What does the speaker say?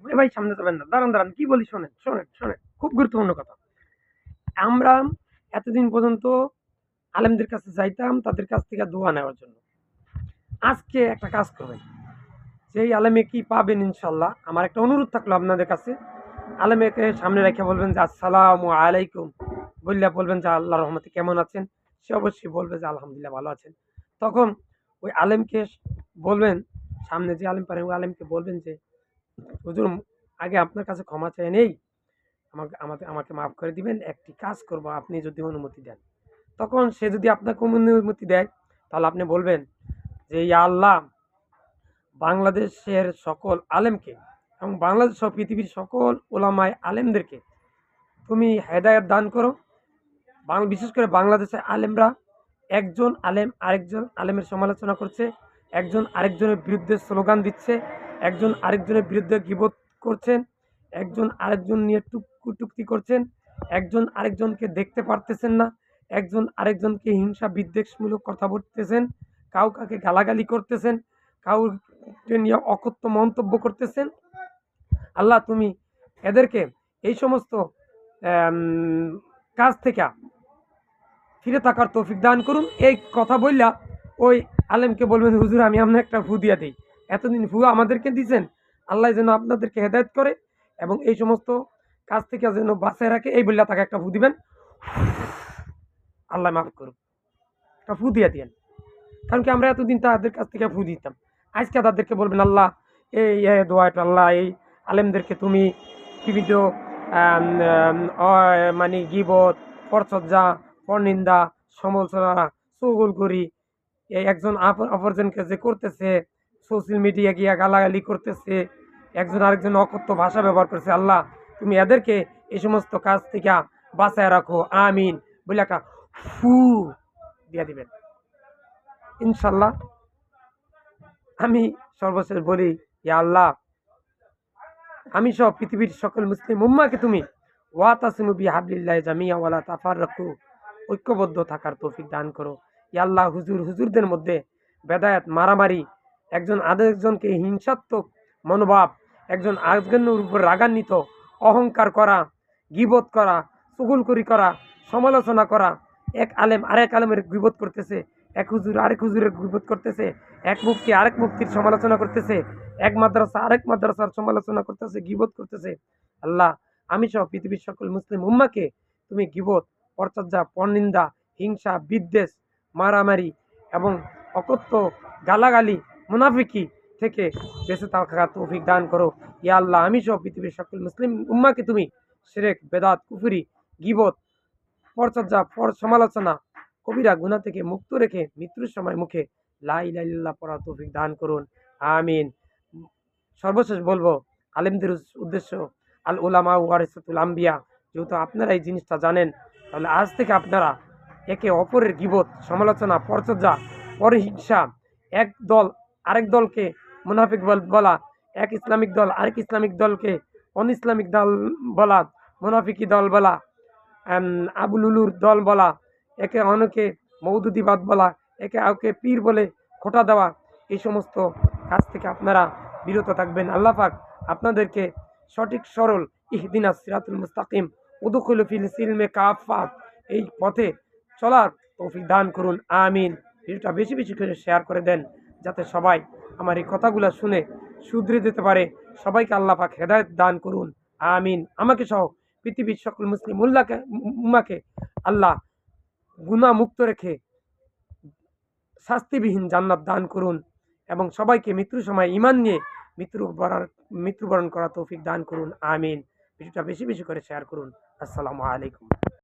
এ ভাই সামনে যাবেন না, দাঁড়ান দাঁড়ান, কি বলি শোনেন শোনেন শোনেন, খুব গুরুত্বপূর্ণ কথা। আমরা এতদিন পর্যন্ত আলেমদের কাছে যাইতাম তাদের কাছ থেকে দোয়া নেওয়ার জন্য। আজকে একটা কাজ করবেন, যেই আলেমে কি পাবেন ইনশাল্লাহ, আমার একটা অনুরোধ থাকলো আপনাদের কাছে, আলেমেকে সামনে রেখে বলবেন যে আসসালামু আলাইকুম, বললে বলবেন যে আল্লাহ রহমতে কেমন আছেন, সে অবশ্যই বলবে যে আলহামদুলিল্লাহ ভালো আছেন। তখন ওই আলেমকে বলবেন, সামনে যে আলেম পারেন ওই আলেমকে বলবেন যে হুজুর, আগে আপনার কাছে ক্ষমা চেয়ে নেই, আমাকে মাফ করে দিবেন, একটি কাজ করব আপনি যদি অনুমতি দেন। তখন সে যদি আপনাকে অনুমতি দেয়, তাহলে আপনি বলবেন যে ইয়া আল্লাহ, বাংলাদেশের সকল আলেমকে এবং বাংলাদেশ সহ পৃথিবীর সকল ওলামায়ে আলেমদেরকে তুমি হেদায়েত দান করো। বিশেষ করে বাংলাদেশের আলেমরা একজন আলেম আরেকজন আলেমের সমালোচনা করছে, একজন আরেকজনের বিরুদ্ধে স্লোগান দিচ্ছে, একজন আরেকজনের বিরুদ্ধে গীবত করছেন, একজন আরেকজন নিয়ে কটূক্তি করছেন, একজন আরেকজনকে দেখতে পারতেছেন না, একজন আরেকজনকে হিংসা বিদ্বেষমূলক কথা বলতেছেন, কাউকে গালাগালি করতেছেন, কাউকে নিয়ে অকথ্য মন্তব্য করতেছেন। আল্লাহ তুমি এদেরকে এই সমস্ত আম, কাজ থেকে ফিরে থাকার তৌফিক দান করুন। এই কথা বললা ওই আলেমকে বলবেন হুজুর আমি আপনার একটা ফু দিয়া দিই, এতদিন ফু আমাদেরকে দিয়েছেন, আল্লাহ যেন আপনাদেরকে হেদায়েত করে এবং এই সমস্ত কাজ থেকে যেন বাঁচায় রাখে, এই বললা তাকে একটা ফু দিবেন, আল্লাহ মাফ করুন, একটা ফু দিয়া দিয়েন। কারণ কি আমরা এতদিন তাদের কাছ থেকে ফু দিতাম, আজকে তাদেরকে বলবেন আল্লাহ এই দোয়াটা, আল্লাহ এই আলেমদেরকে তুমি বিভিন্ন আম, আম, মানে গিবত, পরচর্যা, পরনিন্দা, সমালোচনা, চুগলখড়ি, এই একজন অপরজনকে যে করতেছে, সোশ্যাল মিডিয়া গিয়া গালাগালি করতেছে, একজন আরেকজন অকথ্য ভাষা ব্যবহার করছে, আল্লাহ তুমি এদেরকে এই সমস্ত কাজ থেকে বাঁচায় রাখো, আমিন বলে একটা ফু দিয়া দিবেন ইনশাল্লাহ। আমি সর্বশেষ বলি, ইয়া আল্লাহ, আমি সহ পৃথিবীর সকল মুসলিম উম্মাকে তুমি ওয়াতাসিমু বিহাবলিল্লাহি জামিয়া ওয়ালা তাফাররাকু, ঐক্যবদ্ধ থাকার তৌফিক দান করো। ইয়া আল্লাহ, হুজুরদের মধ্যে বেদায়াত, মারামারি, একজন আরেকজনকে হিংসাত্মক মনোভাব, একজন আরেকজনের উপর রাগান্বিত, অহংকার করা, গীবত করা, চুগলখড়ি করা, সমালোচনা করা, এক আলেম আরেক আলেমের গীবত করতেছে, এক হুজুর আরেক হুজুরের গীবত করতেছে, এক মুফতি আরেক মুফতির সমালোচনা করতেছে, এক মাদ্রাসা আরেক মাদ্রাসার সমালোচনা করতেছে, গীবত করতেছে। আল্লাহ, আমি সহ পৃথিবীর সকল মুসলিম উম্মাকে তুমি গীবত, পরচর্যা, পরনিন্দা, হিংসা, বিদ্বেষ, মারামারি এবং অকথ্য গালাগালি, মুনাফিকি থেকে বেঁচে থাকার তৌফিক দান করো। ইয়া আল্লাহ, আমি সহ পৃথিবীর সকল মুসলিম উম্মাকে তুমি শিরক, বেদাত, কুফরি, গীবত, পরচর্যা, সমালোচনা, কবিরা গুনাহ থেকে মুক্ত রেখে মৃত্যুর সময় মুখে লা ইলাহা ইল্লাল্লাহ পড়ার তৌফিক দান করুন, আমিন। সর্বশেষ বলবো আলেমদের উদ্দেশ্য, আল উলামা ওয়ারিসাতুল আম্বিয়া, যেহেতু আপনারা এই জিনিসটা জানেন, তাহলে আজ থেকে আপনারা একে অপরের গীবত, সমালোচনা, পরচর্যা, পরহিংসা, এক দল আরেক দলকে মুনাফিক বলা, এক ইসলামিক দল আরেক ইসলামিক দলকে অন ইসলামিক দল বলা, মুনাফিকি দল বলা, আবুলুলুর দল বলা, একে অনেকে মৌদুদিবাদ বলা, একে কাউকে পীর বলে খোঁটা দেওয়া, এই সমস্ত কাজ থেকে আপনারা বিরত থাকবেন। আল্লাহ পাক আপনাদেরকে সঠিক সরল ইহদিনাস সিরাতুল মুস্তাকিম উদখুলু ফিল সিলমে কাফা, এই পথে চলার তৌফিক দান করুন, আমিন। ভিডিওটা বেশি বেশি করে শেয়ার করে দেন, যাতে সবাই আমার এই কথাগুলো শুনে শুধরে যেতে পারে। সবাইকে আল্লাহ পাক হেদায়েত দান করুন, আমিন। আমাকে সহ পৃথিবীর সকল মুসলিম উম্মাকে আল্লাহ গুনাহ মুক্ত রেখে শাস্তিবিহীন জান্নাত দান করুন এবং সবাইকে মৃত্যুর সময় ঈমান নিয়ে মৃত্যুবরণ করা তৌফিক দান করুন, আমিন। ভিডিওটা বেশি বেশি করে শেয়ার করুন। আসসালামু আলাইকুম।